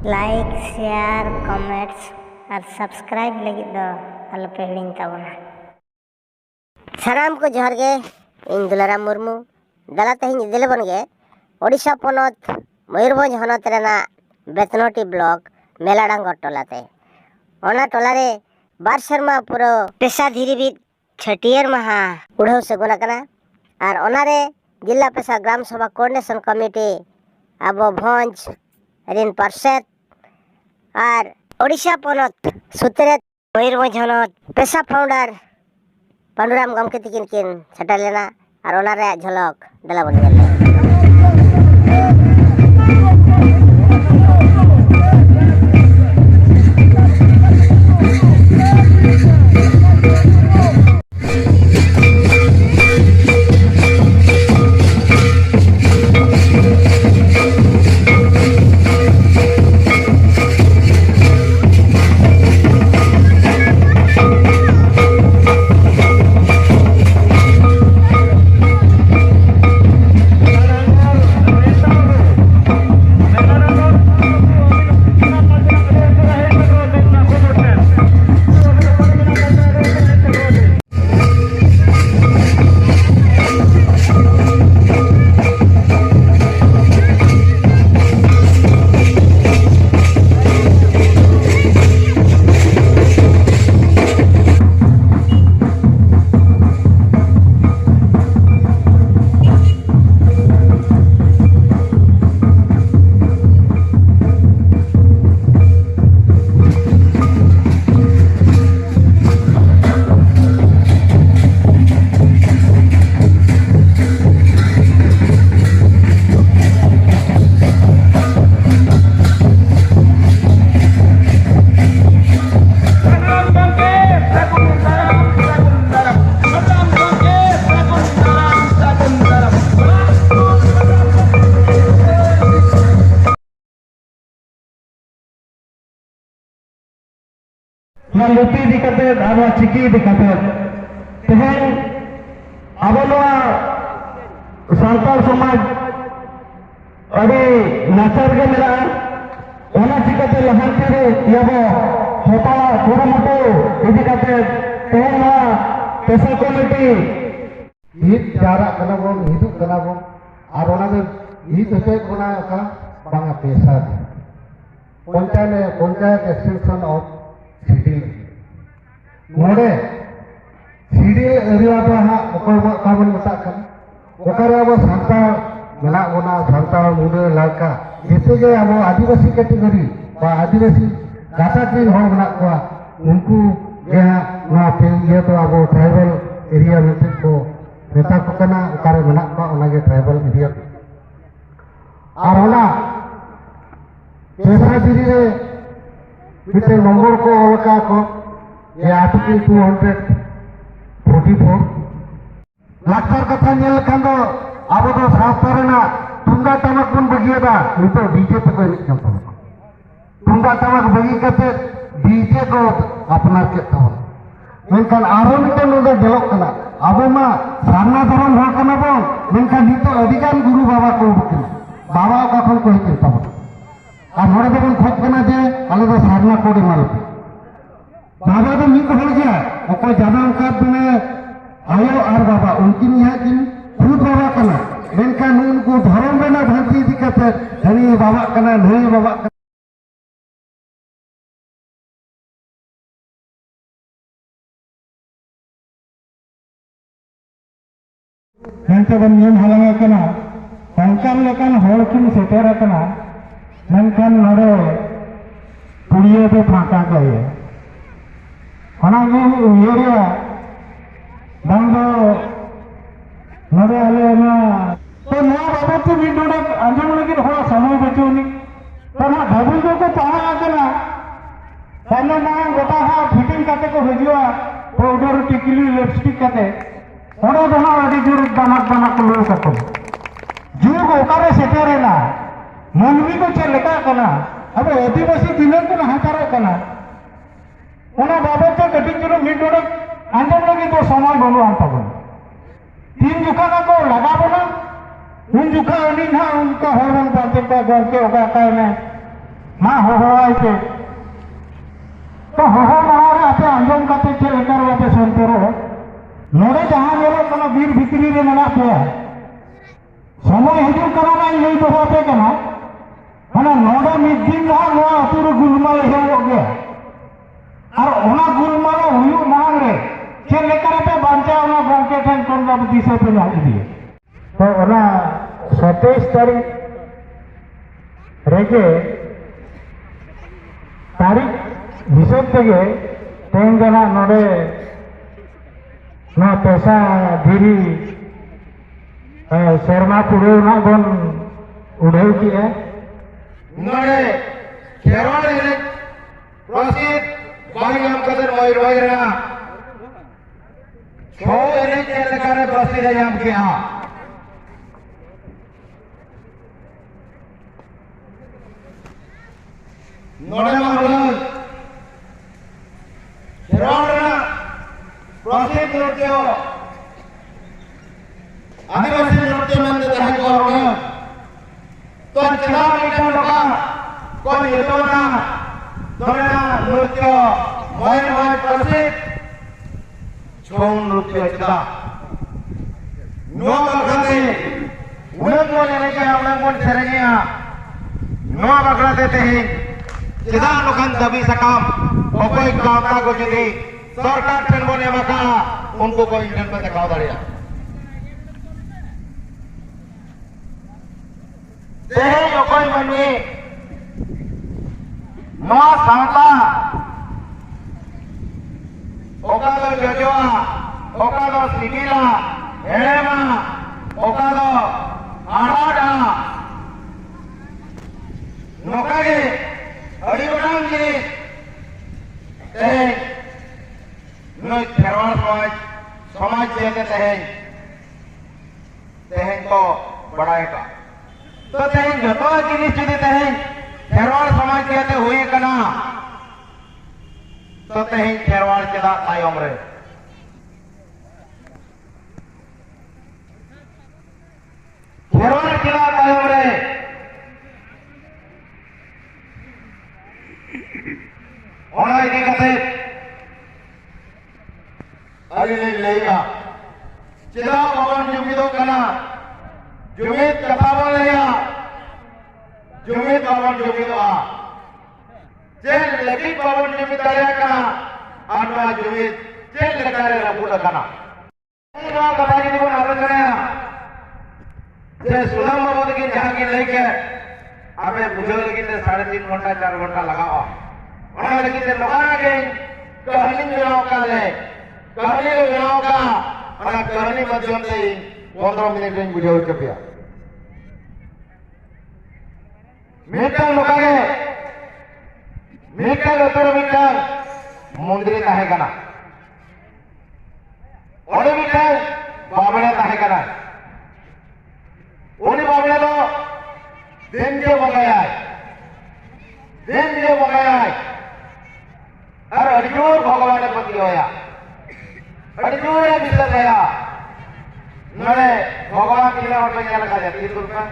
Like share comments और subscribe लगी दो आलोपे हिड़िंग ताबोना। सानाम को जोहार गे इन दुलाराम मुर्मू दला तेहिं इदिले बन गे ओडिशा पोनोत मयूरभंज होनोत रेना बेतनोटी ब्लॉक मेलाडांगर टोलाते ओना टोलारे बार शर्मा पुरो पेशा धीरी भी छटियर महा उड़ाव सगुना कना और ओनारे जिला पेशा ग्राम सभा कोऑर्डिनेशन कमिटी आबो भंज रिन पार्षद और ओडिशा पोनोत सुतरे मयूरभंज होनोत पेशा फाउंडर पांडुराम गमके तिकिन किन सेटल लेना और ओनारे झलक दला बन गेले। लिपि दिखाते अब चिकी दिखाते तेहन अब सानताल समाज अभी नाचार के मेरा ओना चिकाते लहांती रे याबो होता कुरुमुटु इदी काते तेहन पेशा कमिटी हित जारा कना बोन हिदु कना बोन और ओना दे हित होते ओना का बांगा पेशा पंचायत एक्सटेंशन ऑफ नोड़े सीडी एरिया तो हाँ काबन मताकन अब सानताल मेना बोना सानताल मुंडे लालका जैसे के अब आदिवासी कैटेगरी आदिवासी गाता की हर मेना को उनको ये तो अब ट्राइबल एरिया में को नेता को कना उकारे मेना को उनागे ट्राइबल एरिया और ओना पेशा धीरे रे मिटे नंबर को ओलका को ये आर्टिकल 244 लाक्चर कथा नेल खान अब तो सास्ता रेना तुंगा टमक बन बगिएदा नितो डीजे तक एनिज कान तबो तुंगा टमक बगी कते डीजे को अपनार के तबो मेनखान आरो मिटे नोदे जेलोक कना अब मा सामना धरम हर कना बन मेनखान नितो अधिकान गुरु बाबा को बाबा का खन को हिते तबो और नोड़े दबन खोज कना जे आले दो सारना कोडे मालते बाबा तो मित हो गया और जाना कार्ड में आयो और बाबा उनकी यहाँ किन खुद बाबा कना मेनखान उनको धर्म में ना भर्ती दिक्कत है धनी बाबा कना नहीं बाबा मेनते बन नियम हालांगे कना पंचान लेकिन होड़ किन सेटेर कना मेनखान नोड़े पुड़िये तो फाका गए एरिया बंदो नोड़े आले ना तो नया बाबत तो मिडोड़े अंजम लगी हो समय बचोनी तो ना डबल को पहाड़ आकना पहले ना गोटा हा फिटिंग करते को भेजियो पाउडर टिकली लिपस्टिक करते ओडो दोना अडी जोर दानक दानक लो कतो जुग ओकारे सेटेरे ना मनवी को चे लेका कना अब आदिवासी दिनन को हातारे कना ओना बाबत तो कटिंग जुरो मिडोड़े अंजम लगी तो समय बनो अंतबन तीन जुका का को लगा बना उन जुका उन्हीं ना उनका हॉर्मोन पाते का गौके होगा काय में मा होहोवाय पे तो होहो मारे आपे आंजम काते चे लेकर वापे संतरो नोडे जहां गेलो कना बीर भितरी रे मना पे समय हिजुग कना ना लई दोहो पे कना माने नोडे मिद दिन ना नो अतुर गुलमाल हेवो गया और ओना गुलमाल हुयु मांग रे चे लेकर पे बांचा ओना गोंके ठन कोन दा दिसे पे ना दिए तो ओना 27 तारीख रेगे तारीख हिसाब तेगे तेंगना नोडे ना पैसा धीरी शर्मा पुड़े ना बन उड़ेव की है नोडे खेरवाड़ ने प्रसिद्ध बांगम कदर मयूर वगैरह छो ने चलकर प्रसिद्ध याम किया नोडे मामला खेरवाड़ प्रसिद्ध नृत्य आदिवासी नृत्य में तरह को तो चला मिटा लोका कोन येतोना तोरेना नृत्य मोय प्रसिद्ध छौ नृत्य चला नो बखते उनन को लेने के हमने कोन सेरेनिया नो बखला देते हैं चेदा लोकन दबी सकाम ओकोई गावता को जदी सरकार ठन बने मका उनको को इंजन पे दिखाओ दड़िया तेहे ओकोई मनुए नो सांता ओका दो जजवा ओका दो सिगिला हेड़ेमा ओका दो आड़ाडा नोकागे अड़ी बटाम जिनिस तेहे नुई खेरवाड़ समाज जेते तेहें तो बड़ाएगा तो तेहें जतो जिनिस जुदी तेहें खेरवाड़ समाज जेते हुई कना तो तेहें खेरवाड़ चेदा तायम रे खेरवाड़ चेदा तायम रे ओना इदी कते अरे लेगा चेदा बाबन जुमिदो कना जुमिद कथा बोल लिया जुमिद बाबन जुमिदो आ चेल लगी बाबन जुमिद आया कना आनवा जुमिद चेल लगारे रबुड कना नो कथा की दिबन आलोचना जे सुदाम बाबू की जहां की लेके आबे बुझो लगी 3.5 घंटा 4 घंटा लगाओ ओना लगी ते लोकाना के कहानी बनाओ काले कहानी बनाओ का और कहानी माध्यम से 15 मिनट में बुझाओ चपिया मीटर लोकागे मीटर उतर मीटर मंदिर ताहे कना ओडे मीटर बाबड़े ताहे कना ओनी बाबड़े दो दिन के बगाया और अर्जुन भगवान पति होया अर्जुन विश्वास है नरे भगवान किला और पे लगा जाती है दुर्गा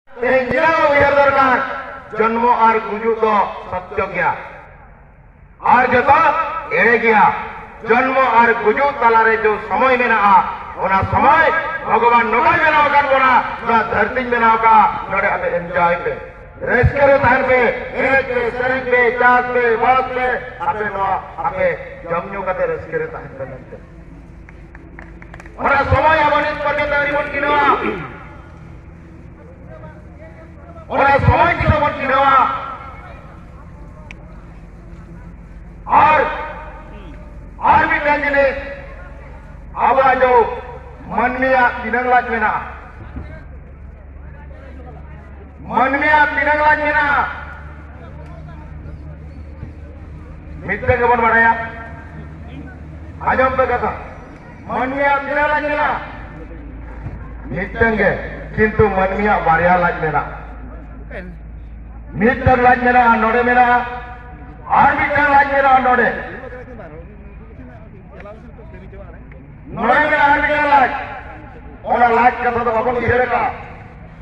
तेंजिरा उयर दरकार जन्म और गुजु तो सत्य गया और जता एड़े गया जन्म और गुजु तलारे जो समय में ना ओना समय भगवान नोका बनाव कर बोना ना धरती बनाव का नरे अबे एंजॉय पे रेस्करे तान पे एरेज पे सरंग पे चास पे वास पे आपे नो आपे जमन्यू कते रेस्करे तान पे और समय अवनित करने तरी मन किनवा और समय किनो मन किनवा और भी टंजने आवा जो मनमिया पिनंगलाज मेना मनमिया पिनंगलाज मेना मित्र के बन बढ़ाया आजम पे कथा मनमिया पिनंगलाज मेना मित्रंगे किंतु मनमिया बारिया लाज मेना मित्र लाज मेना नोडे मेना और मित्र लाज मेना नोडे नोडे मेना और मित्र लाज ओना लाज कथा तो बाबन इहेरे का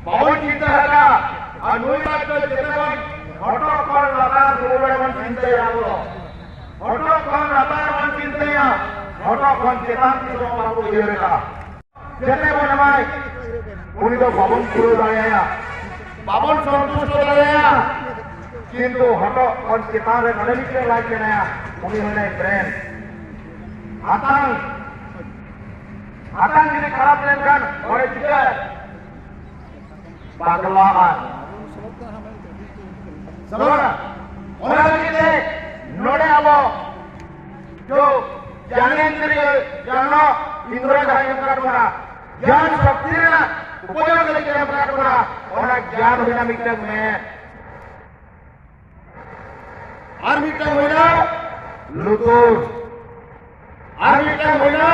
बाबन चिंता है का ᱟᱵᱚ ᱦᱚᱴᱚᱜ ᱠᱷᱚᱱ ᱞᱟᱛᱟᱨ ᱵᱚᱱ ᱪᱤᱱᱛᱟᱹᱭᱟ ᱦᱚᱴᱚᱜ ᱠᱷᱚᱱ ᱪᱮᱛᱟᱱ ᱛᱤᱥ ᱦᱚᱸ ᱵᱟᱵᱚ ᱩᱭᱦᱟᱹᱨ ᱟᱠᱟᱫᱼᱟ ᱡᱮᱛᱮ ᱵᱚᱱ ᱮᱢᱟᱭ उनी तो बाबन पूरा दाया बाबन संतुष्ट दाया किंतु हटो और चितान रे नले मिटे लाग केनाया उनी होने ब्रेन आतंक जदि खराब लेन कान ओरे चिका बागलाआन समझना ओना लगिते नोडे आबो जो ज्ञानेंद्रिय ज्ञानो इंद्र जाय करबना ज्ञान शक्ति रे उपयोग लेके अपराध करा और ज्ञान होना मिटक में और मिटक होना लुतुर और मिटक होना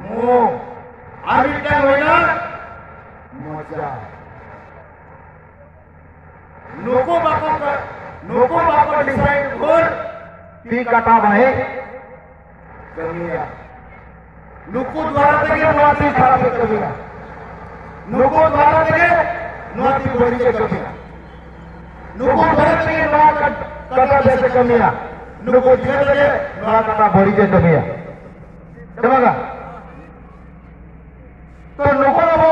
मुंह और मिटक होना मोजा नुको बाको डिसाइड कर ती कटा भाई कमिया नुकु द्वारा तेगे नोती खराब कमिया नुकु द्वारा तेगे नोती बड़ी के कमिया नुकु द्वारा तेगे नोआ कटा जैसे कमिया नुकु जीवन तेगे नोआ कटा बड़ी के कमिया चलेगा तो नुकु अब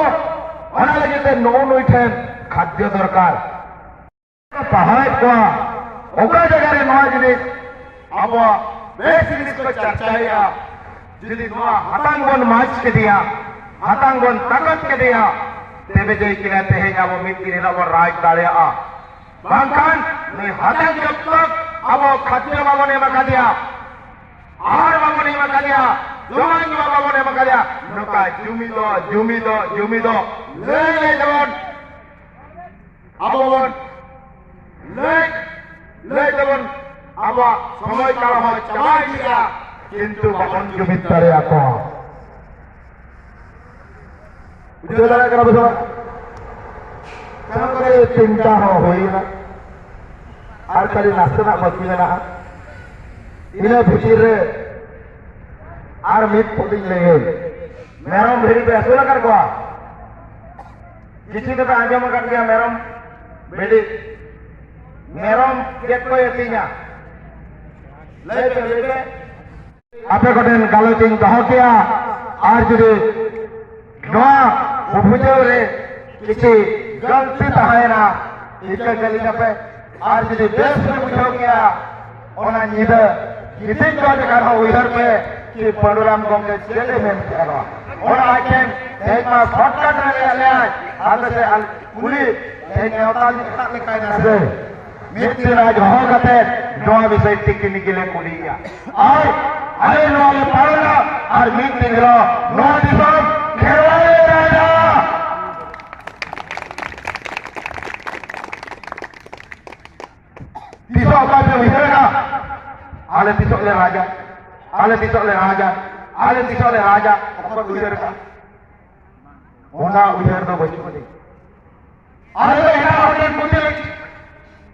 अना लगे ते नो नुइठेन खाद्य दरकार पहाड़ को ओका जगह रे नोआ जिनिस अब बेस जिनिस को चर्चाया जिदी नोआ हतांग बन माच के दिया हतांग बन ताकत के दिया तेबे जई किना तेहेज अब मिट्टी रे अब राज दाड़ेया बांखान ने हतांग जब तक अब खाद्य बाबने मका दिया आहार बाबने मका दिया जोमान बाबने मका दिया नोका जुमी दो ले जवन अब बन ले जवन अब समय काल हो चला गया किंतु बाबन जुमित तारे आको बुझे दाड़ा करा बुझो kana करे चिंता हो होई ना आर खाली नास्ता बाकी मेना ina भितर रे आर मिट पड़ी नहीं मेरम भेड़ी पे असुल कर को किसी तो आंजम कर दिया मेरम भेड़ी मेरम केट को यतिnya ले पे आपे कठिन गालोचिंग दहो किया आर जुदि नोआ बुझो रे किसी गलती तहायना इका गलिना पे आर जुदि बेस में बुझो किया ओना निदा किसी जो जगह उधर पे कि पंडुराम गोंगे चले में करो और आकेन एक मास शॉर्टकट रे ले आते से पुली एक नेताल निकल लेकाय ना से मित्र राज हो गते नोआ विषय टिकी निकले कुलिया और अरे नोआ पाड़ना और मित्र रो नोआ दिसम खेरवाले राजा दिसो का जो हिरेगा आले दिसो ले राजा ऊपर उधर का होना उधर तो बच्चों ने आले एटा होटल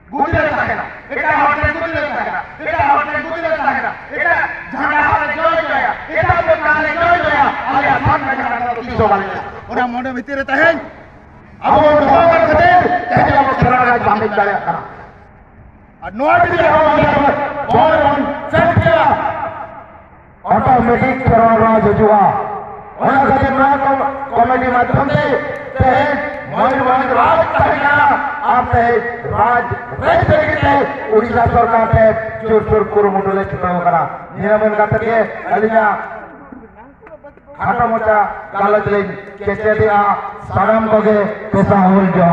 गुदे ताकेना एटा होटल गुदे ताकेना एटा झंडा हाले जोया एटा तो काले जोया आले साथ में झंडा तो तीसो वाले ओरा मोंडे भीतर तहेन अब ढोल खदे तेज अब राज बांधे चले करा और नोट भी हो और सेट किया ऑटोमेटिक राज जुआ और अगर ना कॉमेडी माध्यम से तहेन मयूरभंज राज तहेना आप राज रह देते उड़ीसा सरकार से जोर कुरुमुटुले छुटाव करा निरमन करते अलिया खाटा मोटा गालत ले केचे दिया सड़म बगे पेशा होल जो